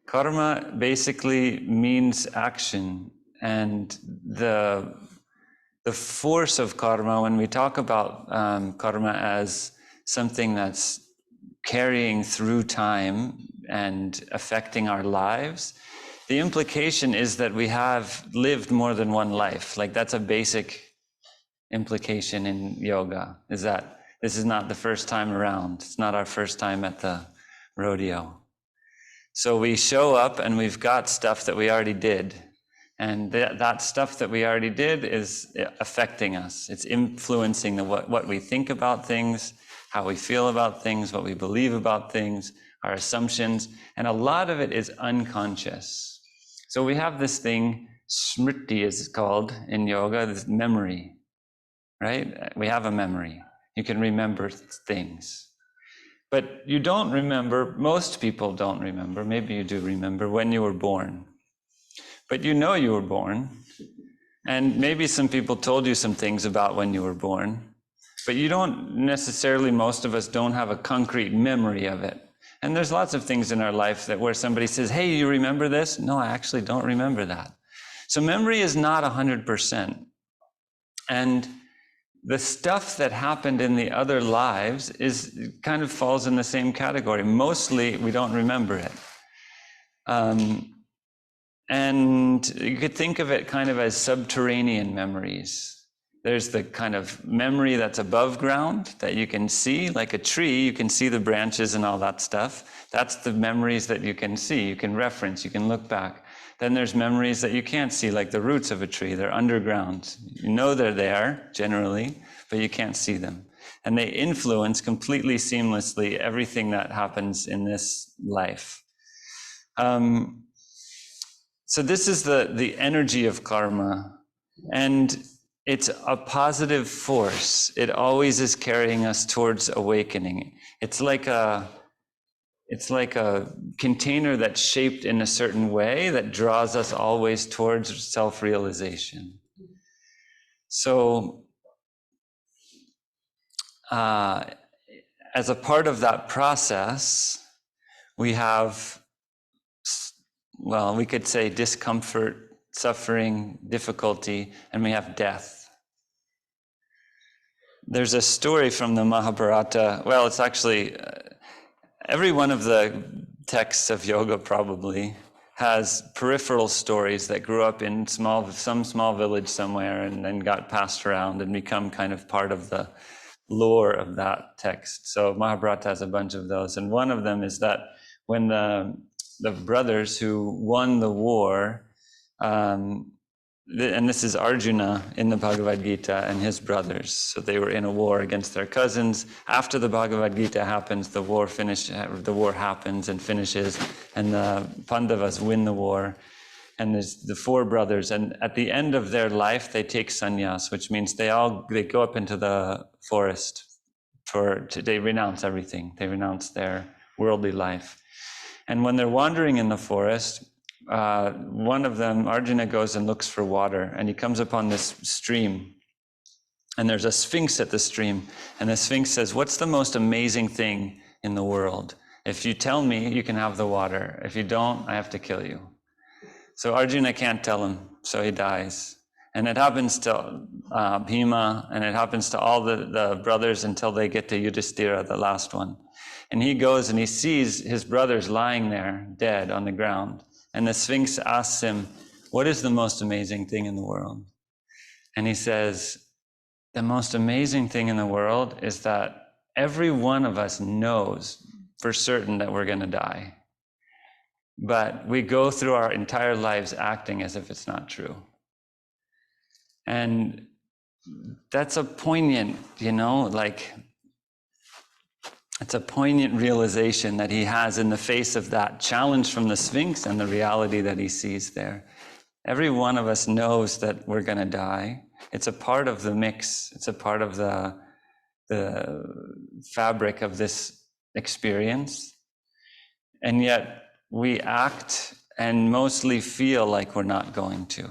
Karma basically means action, and the force of karma, when we talk about karma as something that's carrying through time and affecting our lives, the implication is that we have lived more than one life. Like, that's a basic implication in yoga, is that this is not the first time around. It's not our first time at the rodeo. So we show up and we've got stuff that we already did. And that stuff that we already did is affecting us. It's influencing what we think about things, how we feel about things, what we believe about things, our assumptions. And a lot of it is unconscious. So we have this thing, smriti is called in yoga, this memory, right? We have a memory. You can remember things. But you don't remember, most people don't remember, maybe you do remember, when you were born. But you know you were born, and maybe some people told you some things about when you were born, but you don't necessarily, most of us don't have a concrete memory of it. And there's lots of things in our life that where somebody says, hey, you remember this? No, I actually don't remember that. So memory is not 100%. And the stuff that happened in the other lives kind of falls in the same category. Mostly, we don't remember it. And you could think of it kind of as subterranean memories. There's the kind of memory that's above ground that you can see, like a tree, you can see the branches and all that stuff. That's the memories that you can see, you can reference, you can look back. Then there's memories that you can't see, like the roots of a tree. They're underground. You know they're there, generally, but you can't see them. And they influence completely seamlessly everything that happens in this life. So this is the energy of karma, and it's a positive force. It always is carrying us towards awakening. It's like a container that's shaped in a certain way that draws us always towards self-realization. So as a part of that process, we have, well, we could say discomfort, suffering, difficulty, and we have death. There's a story from the Mahabharata. Well, it's actually, every one of the texts of yoga probably has peripheral stories that grew up in some small village somewhere and then got passed around and become kind of part of the lore of that text. So Mahabharata has a bunch of those. And one of them is that when the brothers who won the war, and this is Arjuna in the Bhagavad Gita and his brothers. So they were in a war against their cousins. After the Bhagavad Gita happens, the war happens and finishes, and the Pandavas win the war. And there's the four brothers, and at the end of their life, they take sannyas, which means they go up into the forest they renounce everything. They renounce their worldly life. And when they're wandering in the forest, one of them, Arjuna, goes and looks for water, and he comes upon this stream. And there's a sphinx at the stream, and the sphinx says, what's the most amazing thing in the world? If you tell me, you can have the water. If you don't, I have to kill you. So Arjuna can't tell him, so he dies. And it happens to Bhima, and it happens to all the brothers until they get to Yudhishthira, the last one. And he goes and he sees his brothers lying there, dead on the ground. And the Sphinx asks him, what is the most amazing thing in the world? And he says, the most amazing thing in the world is that every one of us knows for certain that we're going to die. But we go through our entire lives acting as if it's not true. And that's a poignant, it's a poignant realization that he has in the face of that challenge from the Sphinx and the reality that he sees there. Every one of us knows that we're going to die. It's a part of the mix. It's a part of the fabric of this experience. And yet we act and mostly feel like we're not going to.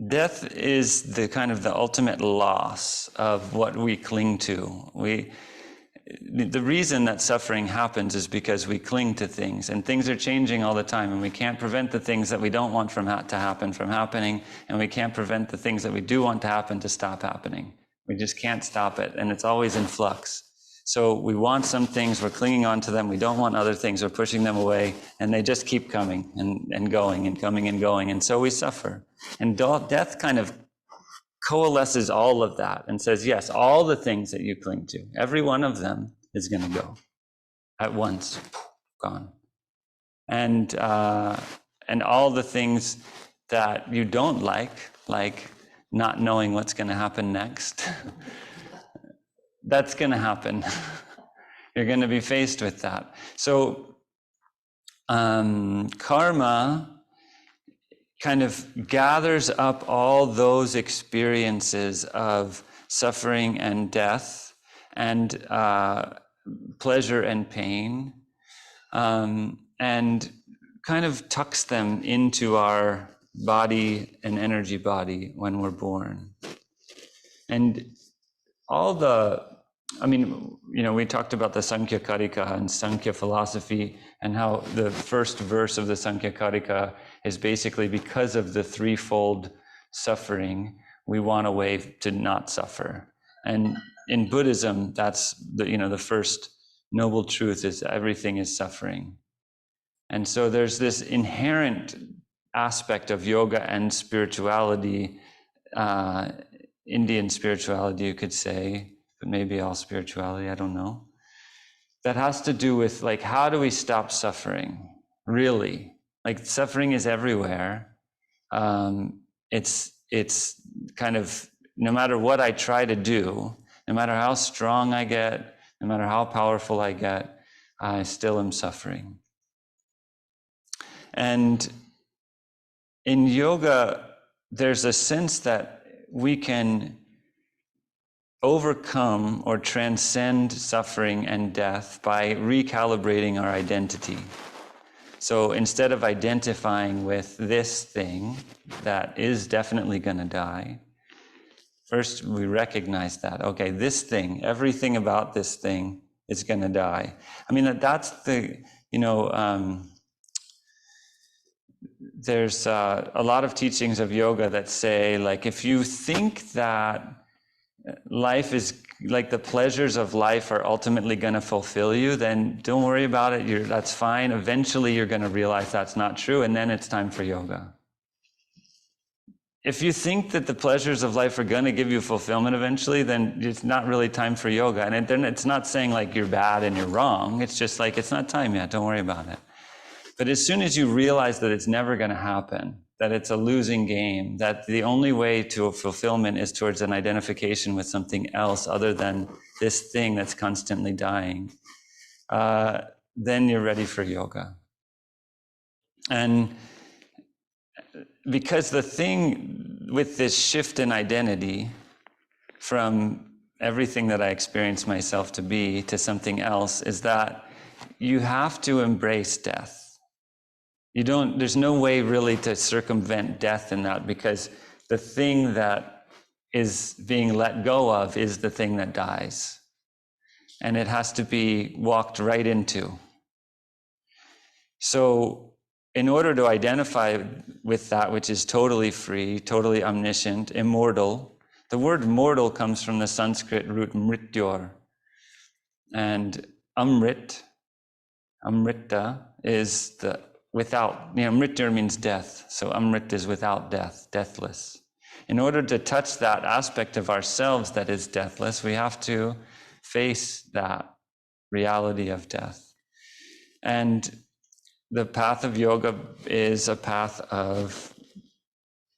Death is the kind of the ultimate loss of what we cling to. the reason that suffering happens is because we cling to things, and things are changing all the time, and we can't prevent the things that we don't want to happen from happening, and we can't prevent the things that we do want to happen to stop happening. We just can't stop it, and it's always in flux. So we want some things, we're clinging on to them, we don't want other things, we're pushing them away, and they just keep coming and going and coming and going, and so we suffer. And death kind of coalesces all of that and says, yes, all the things that you cling to, every one of them is going to go at once, gone. And all the things that you don't like not knowing what's going to happen next, that's going to happen. You're going to be faced with that. So karma kind of gathers up all those experiences of suffering and death and pleasure and pain, and kind of tucks them into our body and energy body when we're born. And all we talked about the Sankhya Karika and Sankhya philosophy, and how the first verse of the Sankhya Karika is basically, because of the threefold suffering, we want a way to not suffer. And in Buddhism, that's the first noble truth is everything is suffering. And so there's this inherent aspect of yoga and spirituality, Indian spirituality, you could say, but maybe all spirituality, I don't know, that has to do with how do we stop suffering, really? Suffering is everywhere. It's kind of, no matter what I try to do, no matter how strong I get, no matter how powerful I get, I still am suffering. And in yoga, there's a sense that we can overcome or transcend suffering and death by recalibrating our identity. So instead of identifying with this thing that is definitely going to die, first we recognize that, okay, this thing, everything about this thing is going to die. I mean, that's the, there's a lot of teachings of yoga that say, if you think that life is the pleasures of life are ultimately going to fulfill you, then don't worry about it. That's fine. Eventually you're going to realize that's not true, and then it's time for yoga. If you think that the pleasures of life are going to give you fulfillment eventually, then it's not really time for yoga. And then it's not saying you're bad and you're wrong. It's just it's not time yet. Don't worry about it. But as soon as you realize that it's never going to happen, that it's a losing game, that the only way to fulfillment is towards an identification with something else other than this thing that's constantly dying, then you're ready for yoga. And because the thing with this shift in identity from everything that I experience myself to be to something else is that you have to embrace death. There's no way really to circumvent death in that, because the thing that is being let go of is the thing that dies. And it has to be walked right into. So in order to identify with that which is totally free, totally omniscient, immortal, the word mortal comes from the Sanskrit root mrityor. And amrita is the without, mrityur means death. So amrit is without death, deathless. In order to touch that aspect of ourselves that is deathless, we have to face that reality of death. And the path of yoga is a path of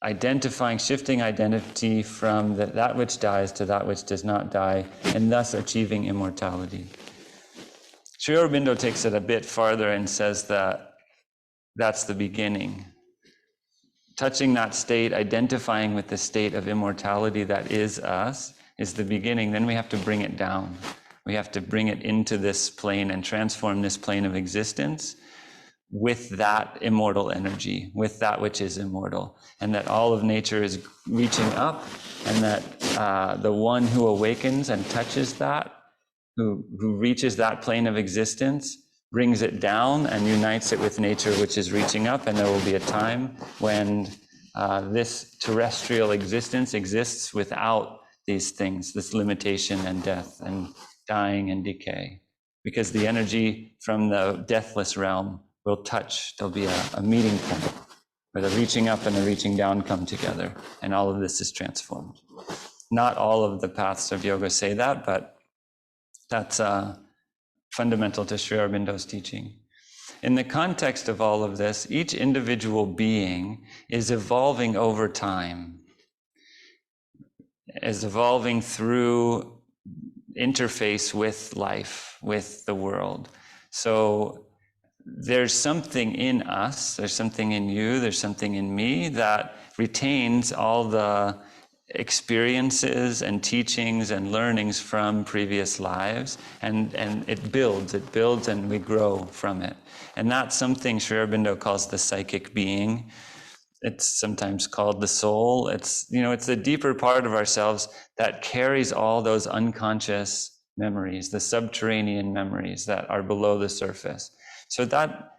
identifying, shifting identity from that which dies to that which does not die, and thus achieving immortality. Sri Aurobindo takes it a bit farther and says that that's the beginning. Touching that state, identifying with the state of immortality that is us, is the beginning. Then we have to bring it down. We have to bring it into this plane and transform this plane of existence with that immortal energy, with that which is immortal, and that all of nature is reaching up, and that the one who awakens and touches that who reaches that plane of existence, brings it down and unites it with nature, which is reaching up. And there will be a time when this terrestrial existence exists without these things, this limitation and death and dying and decay. Because the energy from the deathless realm will touch. There'll be a meeting point where the reaching up and the reaching down come together, and all of this is transformed. Not all of the paths of yoga say that, but that's fundamental to Sri Aurobindo's teaching. In the context of all of this, each individual being is evolving over time, is evolving through interface with life, with the world. So there's something in us, there's something in you, there's something in me that retains all the experiences and teachings and learnings from previous lives, and it builds and we grow from it. And that's something Sri Aurobindo calls the psychic being. It's sometimes called the soul. It's the deeper part of ourselves that carries all those unconscious memories, the subterranean memories that are below the surface. So that,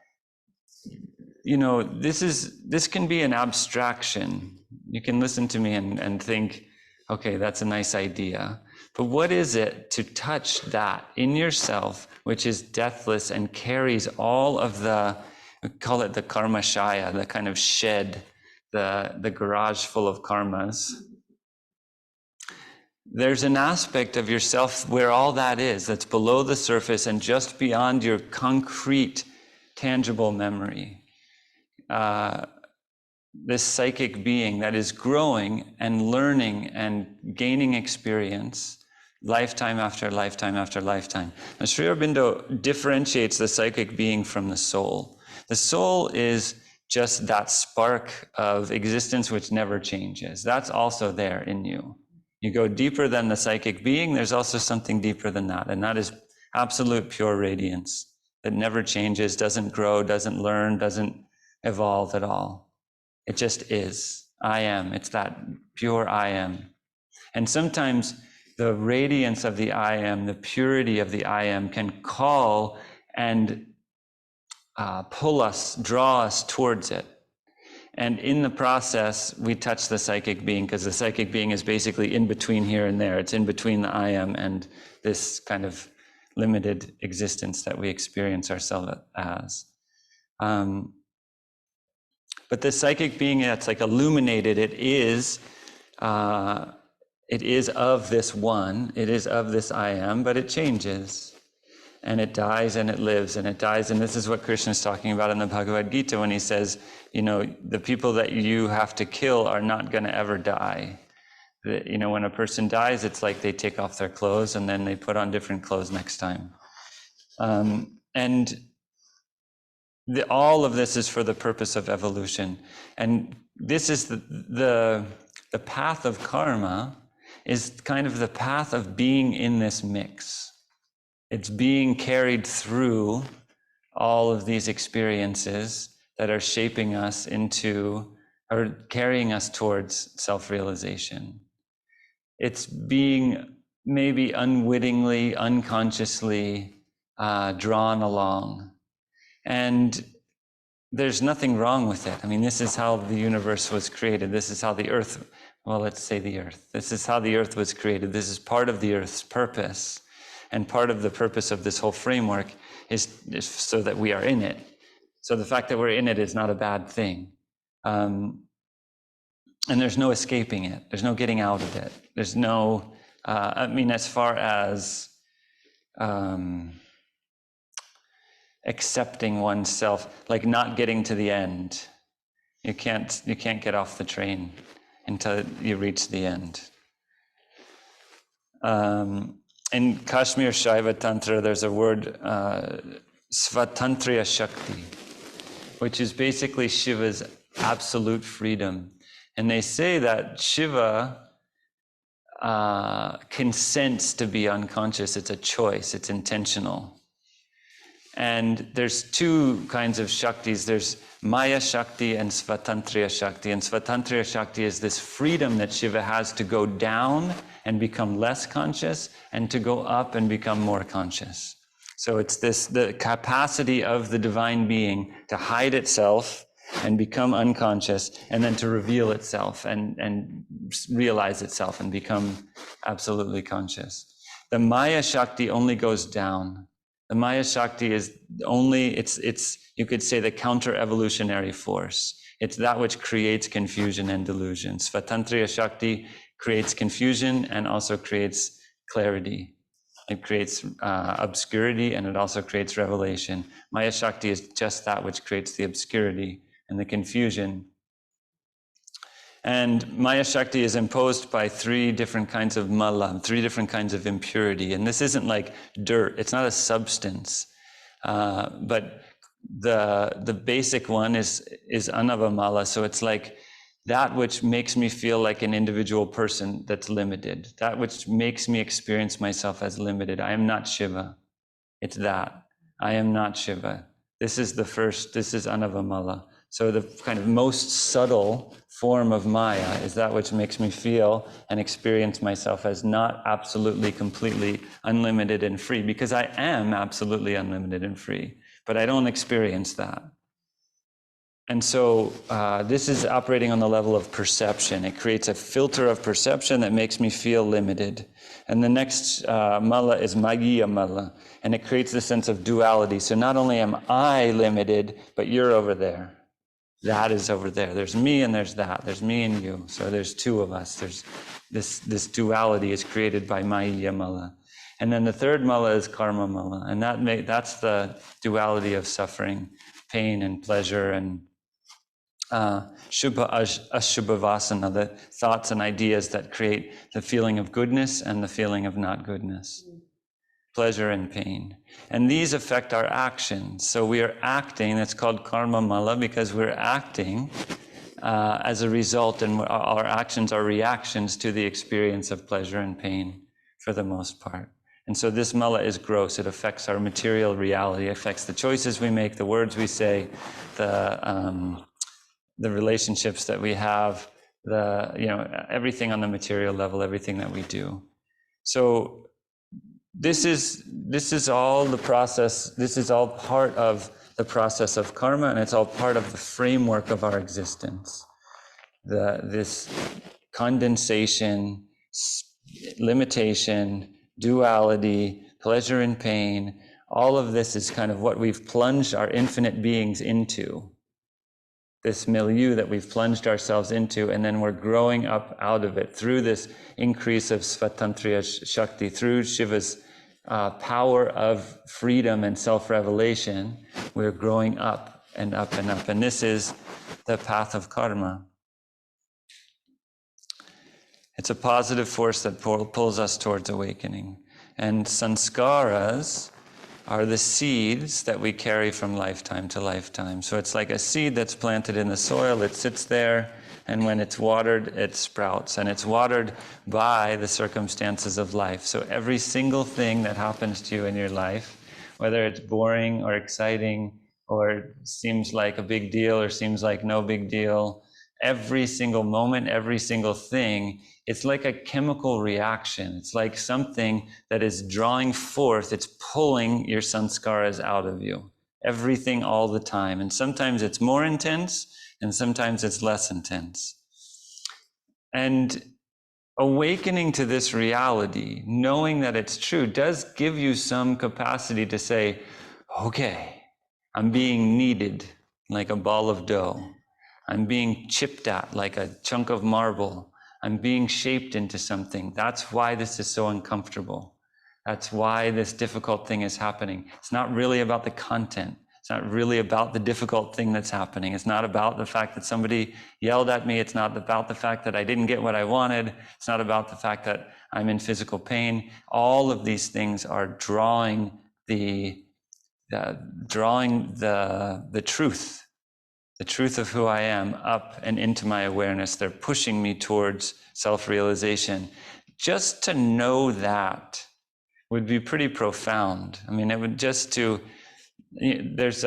this can be an abstraction. You can listen to me and think, okay, that's a nice idea. But what is it to touch that in yourself, which is deathless and carries all of we call it the karma shaya, the kind of shed, the garage full of karmas. There's an aspect of yourself where all that is, that's below the surface and just beyond your concrete, tangible memory. This psychic being that is growing and learning and gaining experience lifetime after lifetime after lifetime. Now, Sri Aurobindo differentiates the psychic being from the soul. The soul is just that spark of existence which never changes. That's also there in you. You go deeper than the psychic being, there's also something deeper than that, and that is absolute pure radiance that never changes, doesn't grow, doesn't learn, doesn't evolve at all. It just is. I am. It's that pure I am. And sometimes the radiance of the I am, the purity of the I am can call and pull us, draw us towards it. And in the process, we touch the psychic being, because the psychic being is basically in between here and there. It's in between the I am and this kind of limited existence that we experience ourselves as. But the psychic being that's like illuminated, it is of this one, it is of this I am, but it changes. And it dies and it lives and it dies. And this is what Krishna is talking about in the Bhagavad Gita when he says, the people that you have to kill are not going to ever die. When a person dies, it's like they take off their clothes and then they put on different clothes next time. All of this is for the purpose of evolution. And this is the path of karma is kind of the path of being in this mix. It's being carried through all of these experiences that are shaping us into, or carrying us towards self-realization. It's being maybe unwittingly, unconsciously drawn along. And there's nothing wrong with it. I mean, this is how the universe was created. This is how the earth, let's say the earth. This is how the earth was created. This is part of the earth's purpose. And part of the purpose of this whole framework is so that we are in it. So the fact that we're in it is not a bad thing. And there's no escaping it. There's no getting out of it. There's no, as far as accepting oneself, like not getting to the end. You can't get off the train until you reach the end. In Kashmir Shaiva Tantra, there's a word, Svatantriya Shakti, which is basically Shiva's absolute freedom. And they say that Shiva consents to be unconscious. It's a choice. It's intentional. And there's two kinds of Shaktis. There's Maya Shakti and Svatantriya Shakti. And Svatantriya Shakti is this freedom that Shiva has to go down and become less conscious, and to go up and become more conscious. So it's the capacity of the divine being to hide itself and become unconscious, and then to reveal itself and realize itself and become absolutely conscious. The Maya Shakti only goes down. The Maya Shakti is only, it's you could say, the counter-evolutionary force. It's that which creates confusion and delusion. Svatantriya Shakti creates confusion and also creates clarity. It creates obscurity, and it also creates revelation. Maya Shakti is just that which creates the obscurity and the confusion. And Maya Shakti is imposed by 3 different kinds of mala, 3 different kinds of impurity. And this isn't like dirt, it's not a substance. But the basic one is anavamala. So it's like that which makes me feel like an individual person that's limited, that which makes me experience myself as limited. I am not Shiva. It's that. I am not Shiva. This is anavamala. So the kind of most subtle form of Maya is that which makes me feel and experience myself as not absolutely, completely unlimited and free, because I am absolutely unlimited and free, but I don't experience that. And so this is operating on the level of perception. It creates a filter of perception that makes me feel limited. And the next mala is Maggiya mala, and it creates the sense of duality. So not only am I limited, but you're over there. That is over there. There's me and there's that. There's me and you. So there's 2 of us. There's this duality is created by Maggiya mala. And then the third mala is karma mala, and that's the duality of suffering, pain and pleasure, and Shubha Ashubha Vasana, the thoughts and ideas that create the feeling of goodness and the feeling of not goodness, pleasure and pain. And these affect our actions. So we are acting, that's called karma mala, because we're acting as a result, and our actions are reactions to the experience of pleasure and pain for the most part. And so this mala is gross. It affects our material reality, affects the choices we make, the words we say, the relationships that we have, everything on the material level, everything that we do. So this is all the process. This is all part of the process of karma, and it's all part of the framework of our existence. This condensation, limitation, duality, pleasure and pain, all of this is kind of what we've plunged our infinite beings into. This milieu that we've plunged ourselves into, and then we're growing up out of it through this increase of Svatantriya Shakti, through Shiva's power of freedom and self-revelation. We're growing up and up and up, and this is the path of karma. It's a positive force that pulls us towards awakening. And sanskaras are the seeds that we carry from lifetime to lifetime. So it's like a seed that's planted in the soil, it sits there, and when it's watered, it sprouts. And it's watered by the circumstances of life. So every single thing that happens to you in your life, whether it's boring or exciting, or seems like a big deal or seems like no big deal, every single moment, every single thing, it's like a chemical reaction. It's like something that is drawing forth, it's pulling your sanskaras out of you. Everything all the time. And sometimes it's more intense, and sometimes it's less intense. And awakening to this reality, knowing that it's true, does give you some capacity to say, okay, I'm being kneaded like a ball of dough. I'm being chipped at like a chunk of marble. I'm being shaped into something. That's why this is so uncomfortable. That's why this difficult thing is happening. It's not really about the content. It's not really about the difficult thing that's happening. It's not about the fact that somebody yelled at me. It's not about the fact that I didn't get what I wanted. It's not about the fact that I'm in physical pain. All of these things are drawing the truth of who I am up and into my awareness. They're pushing me towards self-realization. Just to know that would be pretty profound. I mean, it would just to, there's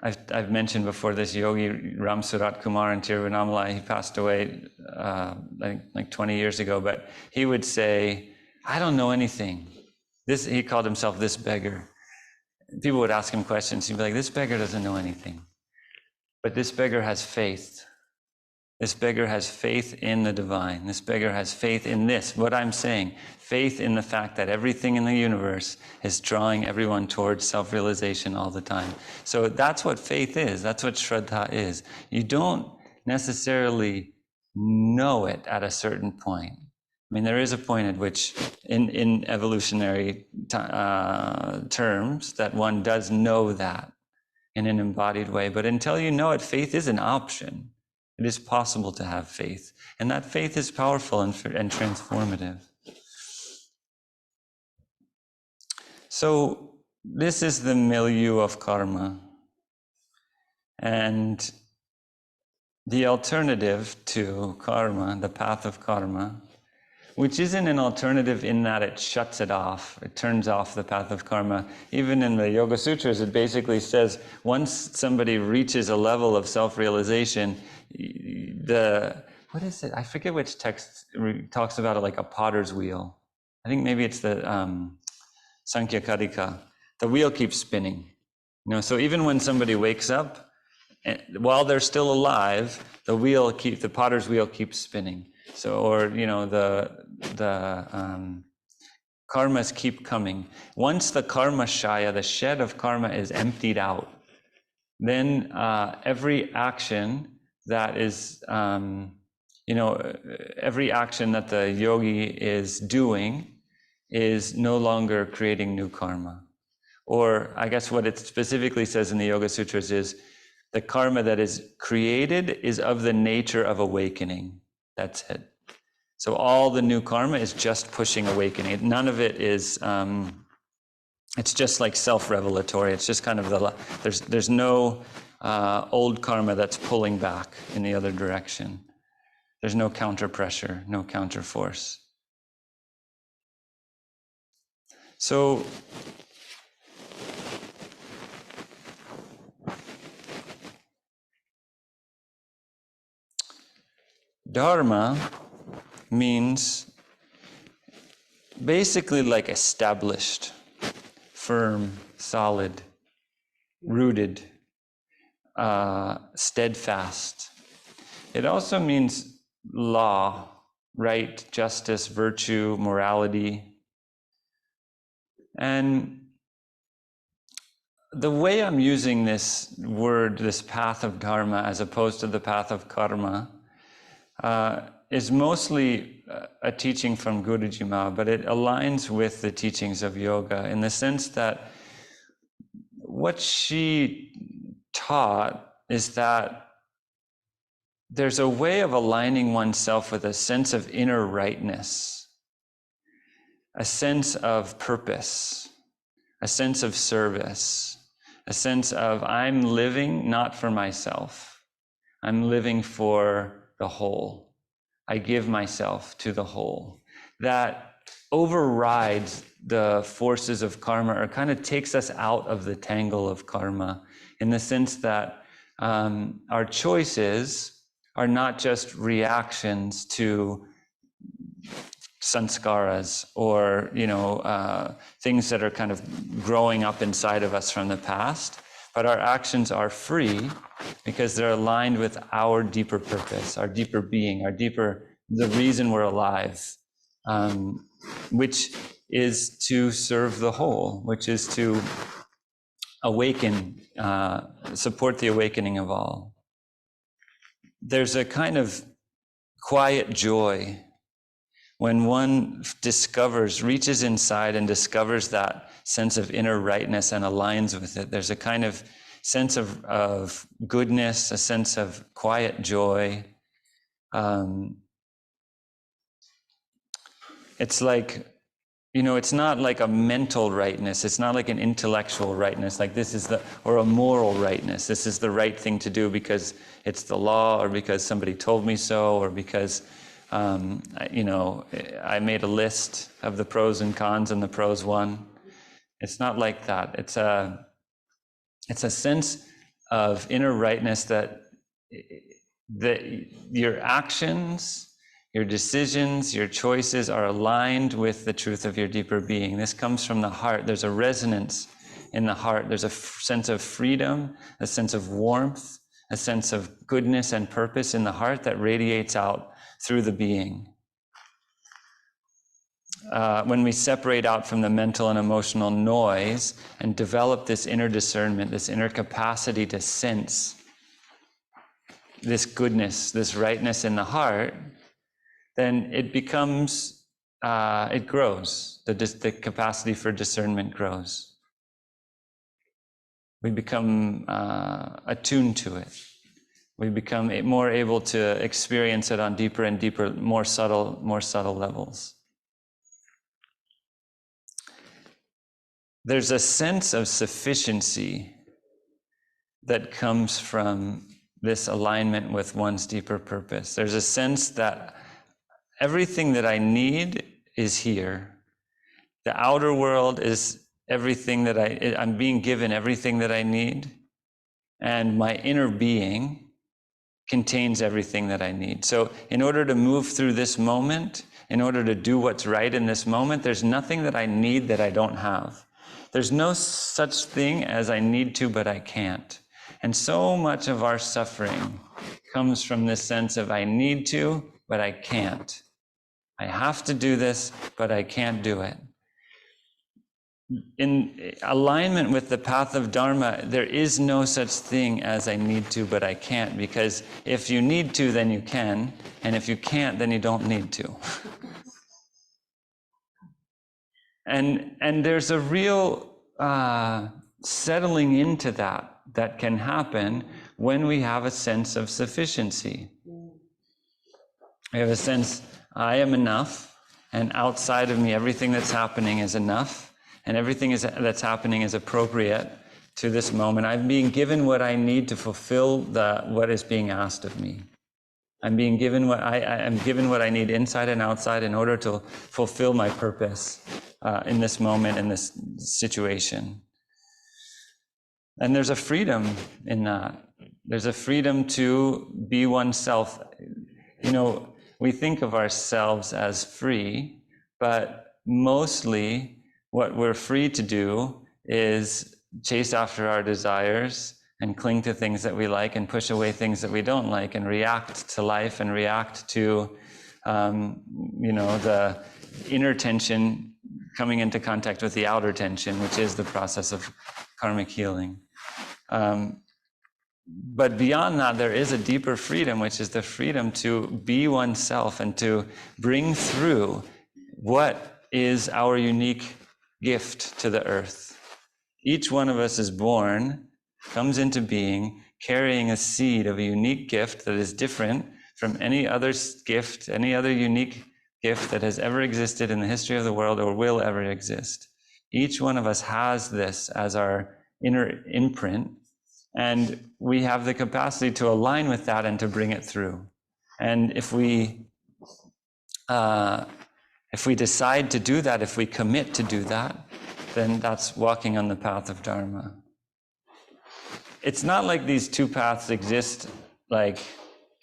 I've mentioned before this yogi Ram Surat Kumar in Tiruvannamalai. He passed away I think like 20 years ago, but he would say, "I don't know anything." He called himself this beggar. People would ask him questions. He'd be like, "This beggar doesn't know anything, but this beggar has faith. This beggar has faith in the divine. This beggar has faith in this, what I'm saying, faith in the fact that everything in the universe is drawing everyone towards self-realization all the time." So that's what faith is. That's what Shraddha is. You don't necessarily know it at a certain point. I mean, there is a point at which, in evolutionary terms, that one does know that in an embodied way. But until you know it, faith is an option. It is possible to have faith, and that faith is powerful and transformative. So this is the milieu of karma, and the alternative to karma, the path of karma, which isn't an alternative in that it shuts it off, it turns off the path of karma. Even in the Yoga Sutras, it basically says once somebody reaches a level of self-realization, what is it? I forget which text talks about it like a potter's wheel. I think maybe it's the Sankhya Karika. The wheel keeps spinning. So even when somebody wakes up, while they're still alive, the potter's wheel keeps spinning. So, or the karmas keep coming. Once the karma shaya, the shed of karma, is emptied out, then every action that is, every action that the yogi is doing is no longer creating new karma. Or I guess what it specifically says in the Yoga Sutras is the karma that is created is of the nature of awakening. That's it. So all the new karma is just pushing awakening. None of it is, it's just like self-revelatory. It's just kind of there's no old karma that's pulling back in the other direction. There's no counter pressure, no counter force. So Dharma means basically like established, firm, solid, rooted, steadfast. It also means law, right, justice, virtue, morality. And the way I'm using this word, this path of dharma, as opposed to the path of karma, is mostly a teaching from Guruji Maha, but it aligns with the teachings of yoga in the sense that what she taught is that there's a way of aligning oneself with a sense of inner rightness, a sense of purpose, a sense of service, a sense of I'm living not for myself, I'm living for the whole. I give myself to the whole. That overrides the forces of karma, or kind of takes us out of the tangle of karma, in the sense that our choices are not just reactions to sanskaras or things that are kind of growing up inside of us from the past, but our actions are free because they're aligned with our deeper purpose, our deeper being, the reason we're alive, which is to serve the whole, which is to awaken, support the awakening of all. There's a kind of quiet joy when one reaches inside and discovers that sense of inner rightness and aligns with it. There's a kind of sense of goodness, a sense of quiet joy. It's like, it's not like a mental rightness. It's not like an intellectual rightness, like or a moral rightness. This is the right thing to do because it's the law, or because somebody told me so, or because I made a list of the pros and cons and the pros won. It's not like that. It's a sense of inner rightness, that your actions, your decisions, your choices are aligned with the truth of your deeper being. This comes from the heart. There's a resonance in the heart. There's a sense of freedom, a sense of warmth, a sense of goodness and purpose in the heart that radiates out through the being. When we separate out from the mental and emotional noise and develop this inner discernment, this inner capacity to sense this goodness, this rightness in the heart, then it becomes, it grows. The capacity for discernment grows. We become attuned to it. We become more able to experience it on deeper and deeper, more subtle levels. There's a sense of sufficiency that comes from this alignment with one's deeper purpose. There's a sense that everything that I need is here. The outer world is everything that I'm being given everything that I need, and my inner being contains everything that I need. So in order to move through this moment, in order to do what's right in this moment, there's nothing that I need that I don't have. There's no such thing as I need to, but I can't. And so much of our suffering comes from this sense of I need to, but I can't. I have to do this, but I can't do it. In alignment with the path of Dharma, there is no such thing as I need to, but I can't, because if you need to, then you can, and if you can't, then you don't need to. And there's a real settling into that can happen when we have a sense of sufficiency. We have a sense, I am enough, and outside of me, everything that's happening is enough, and everything that's happening is appropriate to this moment. I'm being given what I need to fulfill what is being asked of me. I'm being given I'm given what I need inside and outside in order to fulfill my purpose in this moment, in this situation. And there's a freedom in that. There's a freedom to be oneself. You know, we think of ourselves as free, but mostly what we're free to do is chase after our desires and cling to things that we like and push away things that we don't like and react to life and react to, the inner tension coming into contact with the outer tension, which is the process of karmic healing. But beyond that, there is a deeper freedom, which is the freedom to be oneself and to bring through what is our unique gift to the earth. Each one of us is born, comes into being, carrying a seed of a unique gift that is different from any other gift, any other unique gift that has ever existed in the history of the world or will ever exist. Each one of us has this as our inner imprint, and we have the capacity to align with that and to bring it through. And if we decide to do that, if we commit to do that, then that's walking on the path of Dharma. It's not like these two paths exist, like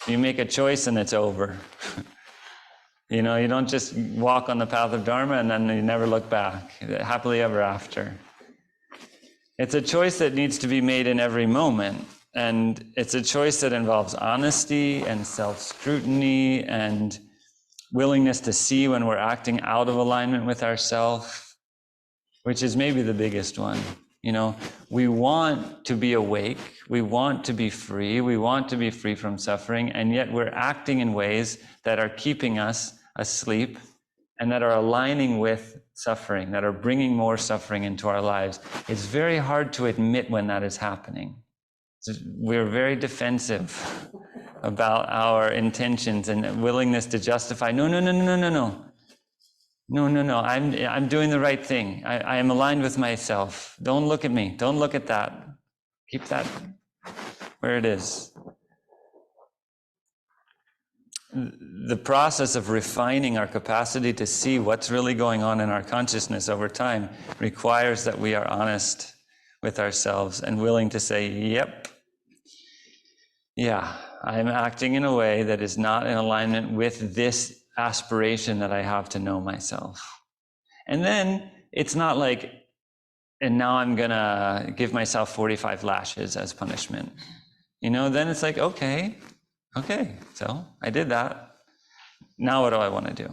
you make a choice and it's over. You don't just walk on the path of Dharma and then you never look back, happily ever after. It's a choice that needs to be made in every moment. And it's a choice that involves honesty and self-scrutiny and willingness to see when we're acting out of alignment with ourselves, which is maybe the biggest one. We want to be awake, we want to be free from suffering, and yet we're acting in ways that are keeping us asleep and that are aligning with suffering, that are bringing more suffering into our lives. It's very hard to admit when that is happening. We're very defensive about our intentions and willingness to justify, no, I'm doing the right thing. I am aligned with myself. Don't look at me. Don't look at that. Keep that where it is. The process of refining our capacity to see what's really going on in our consciousness over time requires that we are honest with ourselves and willing to say, yep, Yeah, I'm acting in a way that is not in alignment with this aspiration that I have to know myself. And then it's not like, and now I'm gonna give myself 45 lashes as punishment. Then it's like, okay, so I did that. Now what do I want to do?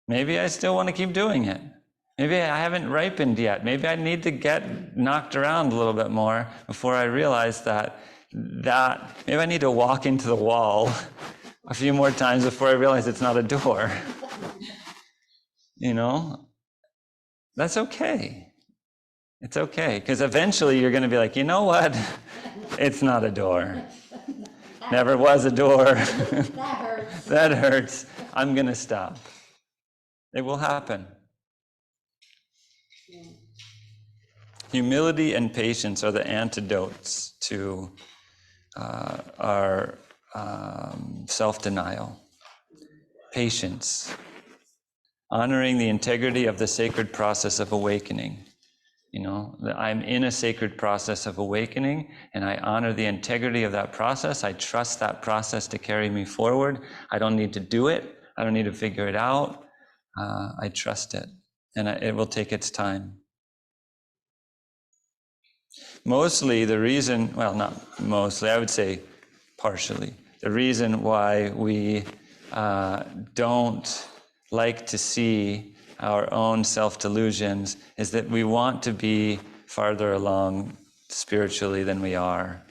Maybe I still want to keep doing it. Maybe I haven't ripened yet. Maybe I need to get knocked around a little bit more before I realize that maybe I need to walk into the wall a few more times before I realize it's not a door. That's okay. It's okay, because eventually you're going to be like, you know what? It's not a door. Never was a door. That hurts. That hurts. I'm going to stop. It will happen. Humility and patience are the antidotes to our self-denial. Patience. Honoring the integrity of the sacred process of awakening. That I'm in a sacred process of awakening, and I honor the integrity of that process. I trust that process to carry me forward. I don't need to do it. I don't need to figure it out. I trust it, and it will take its time. Mostly the reason, well, not mostly, I would say partially, the reason why we don't like to see our own self-delusions is that we want to be farther along spiritually than we are.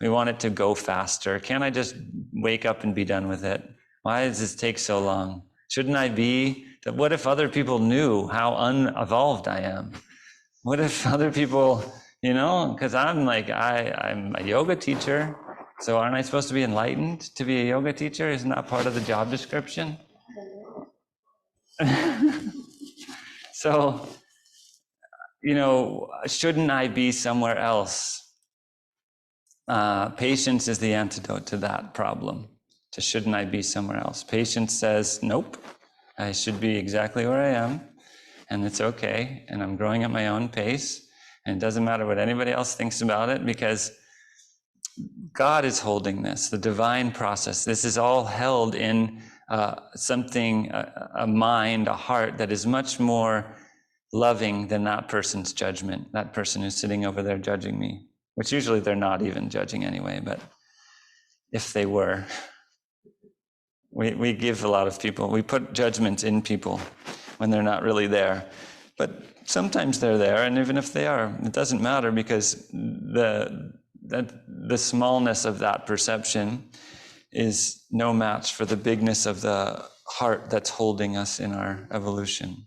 We want it to go faster. Can't I just wake up and be done with it? Why does this take so long? Shouldn't I be? What if other people knew how unevolved I am? What if other people, because I'm a yoga teacher, so aren't I supposed to be enlightened to be a yoga teacher? Isn't that part of the job description? So, shouldn't I be somewhere else? Patience is the antidote to that problem. To shouldn't I be somewhere else? Patience says, nope, I should be exactly where I am, and it's okay, and I'm growing at my own pace, and it doesn't matter what anybody else thinks about it, because God is holding this, the divine process. This is all held in something, a mind, a heart that is much more loving than that person's judgment, that person who's sitting over there judging me, which usually they're not even judging anyway, but if they were, we give a lot of people, we put judgments in people when they're not really there. But sometimes they're there, and even if they are, it doesn't matter, because the smallness of that perception is no match for the bigness of the heart that's holding us in our evolution.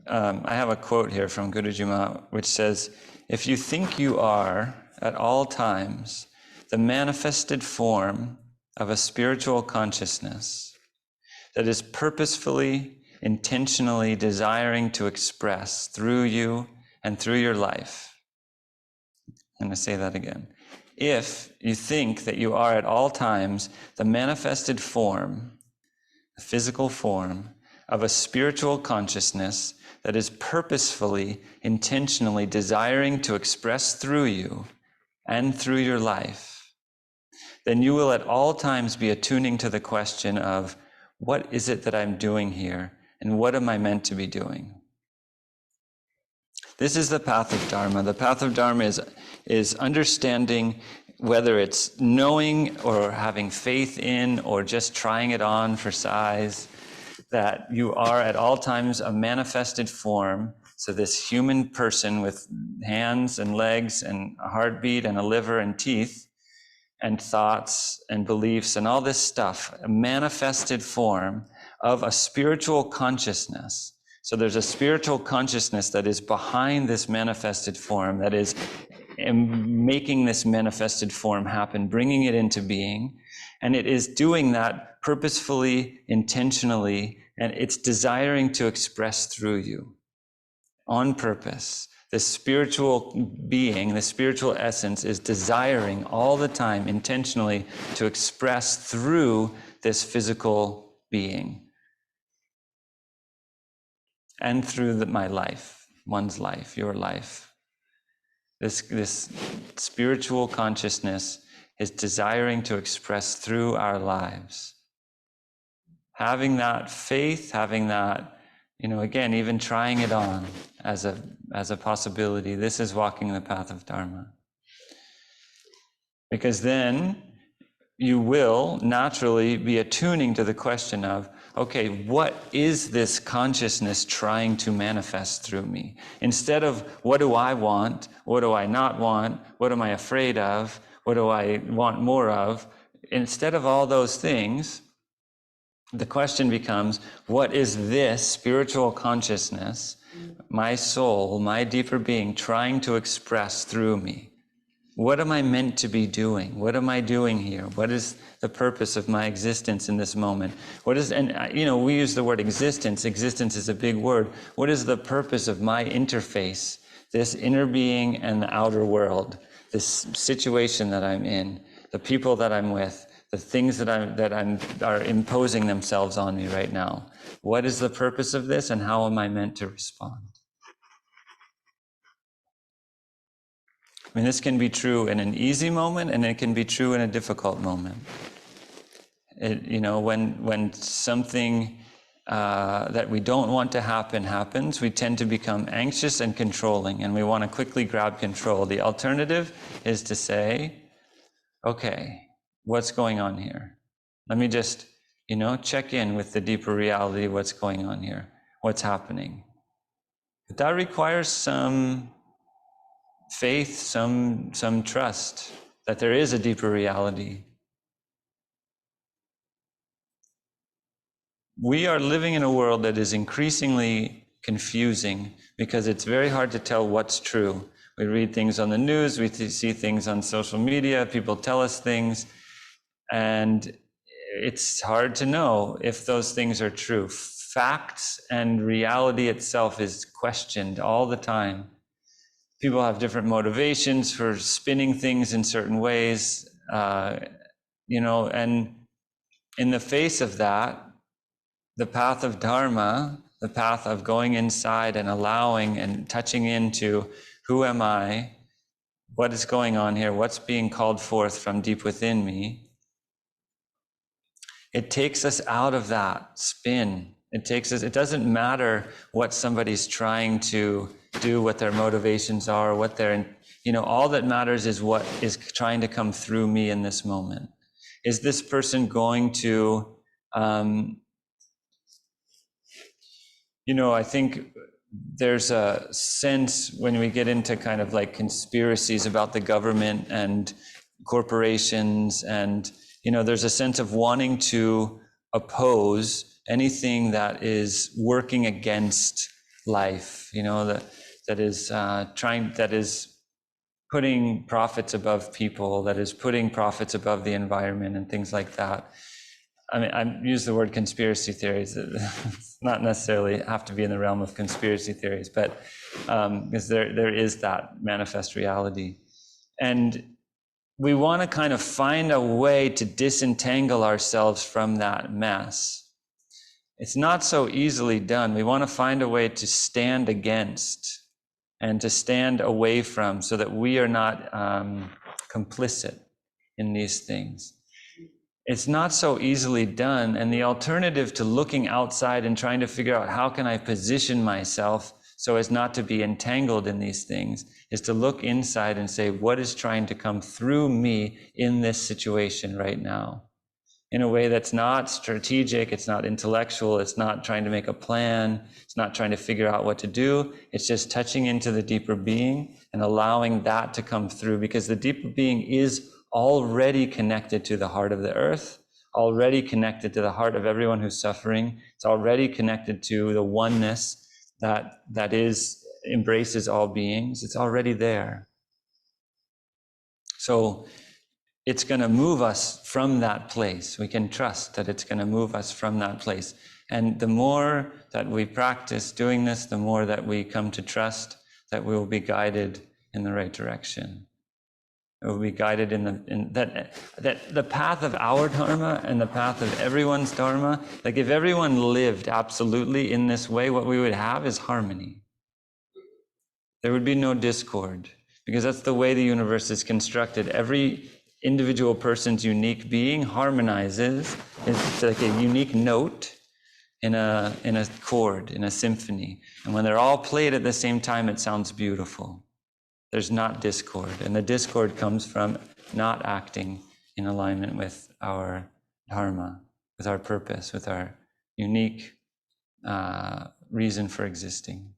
I have a quote here from Guruji Maharaj, which says, if you think you are at all times the manifested form of a spiritual consciousness that is purposefully, intentionally desiring to express through you and through your life. I'm going to say that again. If you think that you are at all times the manifested form, the physical form of a spiritual consciousness that is purposefully, intentionally desiring to express through you and through your life, then you will at all times be attuning to the question of, what is it that I'm doing here, and what am I meant to be doing? This is the path of Dharma. The path of Dharma is understanding, whether it's knowing or having faith in or just trying it on for size, that you are at all times a manifested form. So this human person with hands and legs and a heartbeat and a liver and teeth and thoughts and beliefs and all this stuff, a manifested form of a spiritual consciousness. So there's a spiritual consciousness that is behind this manifested form, that is making this manifested form happen, bringing it into being. And it is doing that purposefully, intentionally, and it's desiring to express through you on purpose. The spiritual being, the spiritual essence is desiring all the time, intentionally, to express through this physical being. and through my life, one's life, your life. This spiritual consciousness is desiring to express through our lives. Having that faith, having that, again, even trying it on as a possibility, this is walking the path of Dharma. Because then you will naturally be attuning to the question of, okay, what is this consciousness trying to manifest through me? Instead of, what do I want? What do I not want? What am I afraid of? What do I want more of? Instead of all those things, the question becomes, what is this spiritual consciousness, my soul, my deeper being, trying to express through me? What am I meant to be doing? What am I doing here? What is the purpose of my existence in this moment? We use the word existence. Existence is a big word. What is the purpose of my interface, this inner being and the outer world, this situation that I'm in, the people that I'm with, the things that are imposing themselves on me right now? What is the purpose of this, and how am I meant to respond? I mean, this can be true in an easy moment, and it can be true in a difficult moment. When something that we don't want to happen happens, we tend to become anxious and controlling, and we want to quickly grab control. The alternative is to say, okay, what's going on here? Let me just, check in with the deeper reality of what's going on here, what's happening. But that requires some faith, some trust that there is a deeper reality. We are living in a world that is increasingly confusing because it's very hard to tell what's true. We read things on the news, we see things on social media, people tell us things, and it's hard to know if those things are true. Facts and reality itself is questioned all the time. People have different motivations for spinning things in certain ways, and in the face of that, the path of Dharma, the path of going inside and allowing and touching into who am I, what is going on here, what's being called forth from deep within me, it takes us out of that spin. It doesn't matter what somebody's trying to do, what their motivations are, all that matters is what is trying to come through me in this moment. Is this person going to, I think there's a sense when we get into kind of like conspiracies about the government and corporations, and there's a sense of wanting to oppose anything that is working against life, that is putting profits above people, that is putting profits above the environment and things like that. I mean, I use the word conspiracy theories. It's not necessarily have to be in the realm of conspiracy theories, but because there is that manifest reality. And we want to kind of find a way to disentangle ourselves from that mess. It's not so easily done. We want to find a way to stand against and to stand away from, so that we are not complicit in these things. It's not so easily done, and the alternative to looking outside and trying to figure out how can I position myself so as not to be entangled in these things is to look inside and say, what is trying to come through me in this situation right now? In a way that's not strategic, it's not intellectual, it's not trying to make a plan, it's not trying to figure out what to do, it's just touching into the deeper being and allowing that to come through, because the deeper being is already connected to the heart of the earth, already connected to the heart of everyone who's suffering. It's already connected to the oneness that embraces all beings. It's already there. So it's going to move us from that place. We can trust that it's going to move us from that place. And the more that we practice doing this, the more that we come to trust that we will be guided in the right direction. It will be guided in that the path of our dharma and the path of everyone's dharma. Like if everyone lived absolutely in this way, what we would have is harmony. There would be no discord, because that's the way the universe is constructed. Every individual person's unique being harmonizes. It's like a unique note in a chord, in a symphony. And when they're all played at the same time, it sounds beautiful. There's not discord. And the discord comes from not acting in alignment with our dharma, with our purpose, with our unique reason for existing.